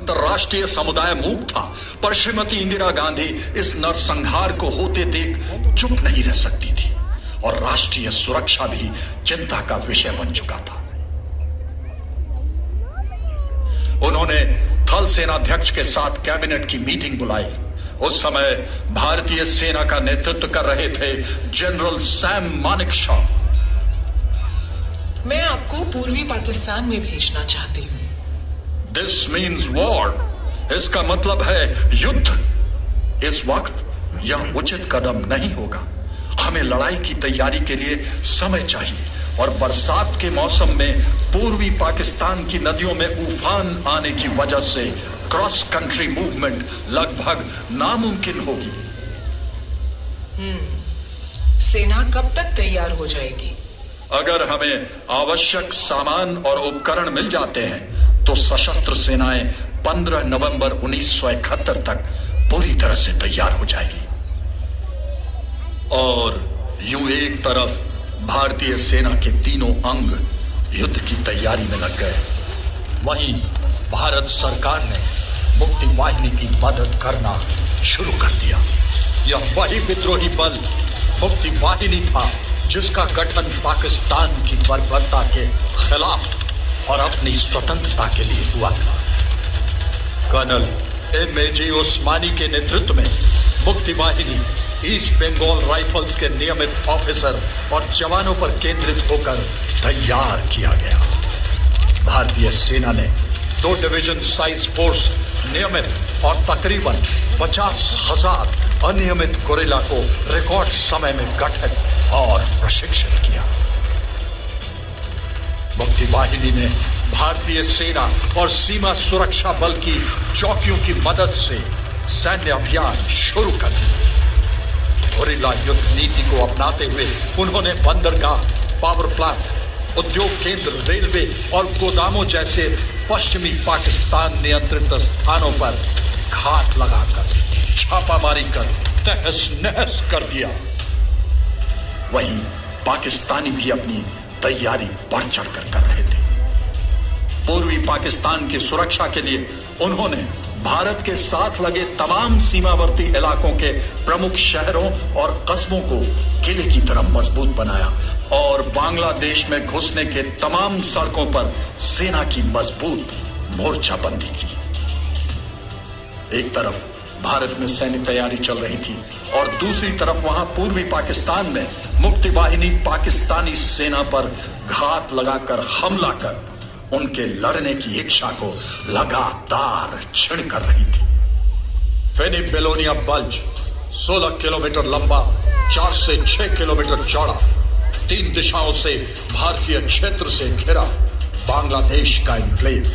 अंतर्राष्ट्रीय समुदाय मूक था, पर श्रीमती इंदिरा गांधी इस नरसंहार को होते देख चुप नहीं रह सकती थी और राष्ट्रीय सुरक्षा भी चिंता का विषय बन चुका था। उन्होंने थल सेनाध्यक्ष के साथ कैबिनेट की मीटिंग बुलाई। उस समय भारतीय सेना का नेतृत्व कर रहे थे जनरल सैम मानेकशॉ। मैं आपको पूर्वी पाकिस्तान में भेजना चाहती हूँ। This means war. इसका मतलब है युद्ध। इस वक्त यह उचित कदम नहीं होगा। हमें लड़ाई की तैयारी के लिए समय चाहिए और बरसात के मौसम में पूर्वी पाकिस्तान की नदियों में उफान आने की वजह से क्रॉस कंट्री मूवमेंट लगभग नामुमकिन होगी। सेना कब तक तैयार हो जाएगी? अगर हमें आवश्यक सामान और उपकरण मिल जाते हैं तो सशस्त्र सेनाएं 15 नवंबर 1971 तक पूरी तरह से तैयार हो जाएगी। और यूं एक तरफ भारतीय सेना के तीनों अंग युद्ध की तैयारी में लग गए, वहीं भारत सरकार ने मुक्ति वाहिनी की मदद करना शुरू कर दिया। यह वही विद्रोही बल मुक्ति वाहिनी था जिसका गठन पाकिस्तान की बर्बरता के खिलाफ और अपनी स्वतंत्रता के लिए हुआ था। Colonel M.A.J. ओस्मानी के नेतृत्व में मुक्ति वाहिनी ईस्ट बंगाल राइफल्स के नियमित ऑफिसर और जवानों पर केंद्रित होकर तैयार किया गया। भारतीय सेना ने 2 डिवीजन साइज फोर्स नियमित और तकरीबन 50,000 अनियमित गोरिल्ला को रिकॉर्ड समय में गठित और प्रशिक्षित किया। मुक्ति वाहिनी ने भारतीय सेना और सीमा सुरक्षा बल की चौकियों की मदद से सैन्य अभियान शुरू कर दिया। गोरिल्ला युद्ध नीति को अपनाते हुए उन्होंने बंदरगाह, पावर प्लांट, उद्योग केंद्र, रेलवे और गोदामों जैसे पश्चिमी पाकिस्तान नियंत्रित स्थानों पर घात लगाकर छापामारी कर तहस नहस कर दिया। वहीं पाकिस्तानी भी अपनी तैयारी बढ़ चढ़कर कर रहे थे। पूर्वी पाकिस्तान की सुरक्षा के लिए उन्होंने भारत के साथ लगे तमाम सीमावर्ती इलाकों के प्रमुख शहरों और कस्बों को किले की तरह मजबूत बनाया और बांग्लादेश में घुसने के तमाम सड़कों पर सेना की मजबूत मोर्चाबंदी की। एक तरफ भारत में सैन्य तैयारी चल रही थी और दूसरी तरफ वहां पूर्वी पाकिस्तान में मुक्ति वाहिनी पाकिस्तानी सेना पर घात लगाकर हमला कर उनके लड़ने की इच्छा को लगातार क्षीण कर रही थी। फेनी बेलोनिया बल्ज 16 किलोमीटर लंबा, 4 से 6 किलोमीटर चौड़ा, 3 दिशाओं से भारतीय क्षेत्र से घिरा बांग्लादेश का एन्क्लेव,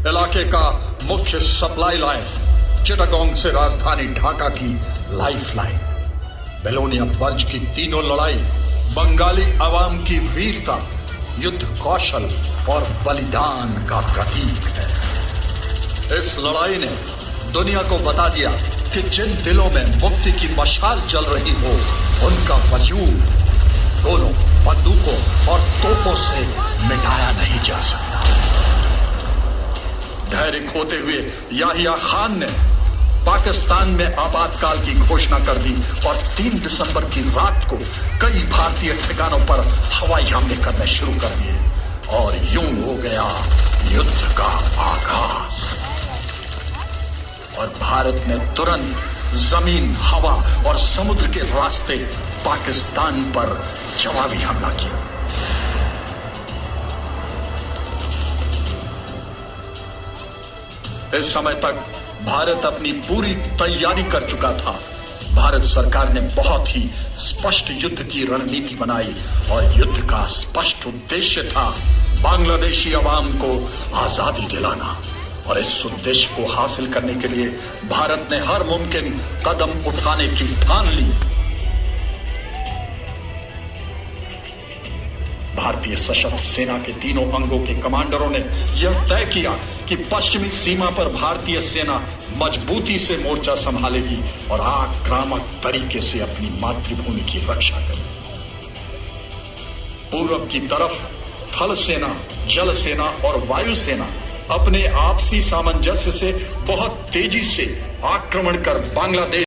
इलाके का मुख्य सप्लाई लाइन, चिटागोंग से राजधानी ढाका की लाइफलाइन। बेलोनिया बल्ज की तीनों लड़ाई बंगाली अवाम की वीरता, युद्ध कौशल और बलिदान का प्रतीक है। इस लड़ाई ने दुनिया को बता दिया कि जिन दिलों में मुक्ति की मशाल जल रही हो उनका वजूद दोनों बंदूकों और तोपों से मिटाया नहीं जा सकता। धैर्य खोते हुए याहिया खान ने पाकिस्तान में आपातकाल की घोषणा कर दी और 3 दिसंबर की रात को कई भारतीय ठिकानों पर हवाई हमले करने शुरू कर दिए और यूं हो गया युद्ध का आगाज। और भारत ने तुरंत जमीन, हवा और समुद्र के रास्ते पाकिस्तान पर जवाबी हमला किया। इस समय तक भारत अपनी पूरी तैयारी कर चुका था। भारत सरकार ने बहुत ही स्पष्ट युद्ध की रणनीति बनाई और युद्ध का स्पष्ट उद्देश्य था बांग्लादेशी अवाम को आजादी दिलाना। और इस उद्देश्य को हासिल करने के लिए भारत ने हर मुमकिन कदम उठाने की ठान ली। भारतीय सशस्त्र सेना के तीनों अंगों के कमांडरों ने यह तय किया कि पश्चिमी सीमा पर भारतीय सेना मजबूती से मोर्चा संभालेगी और आक्रामक तरीके से अपनी मातृभूमि की रक्षा करेगी। पूर्व की तरफ थल सेना, जल सेना और वायु सेना अपने आपसी सामंजस्य से बहुत तेजी से आक्रमण कर बांग्लादेश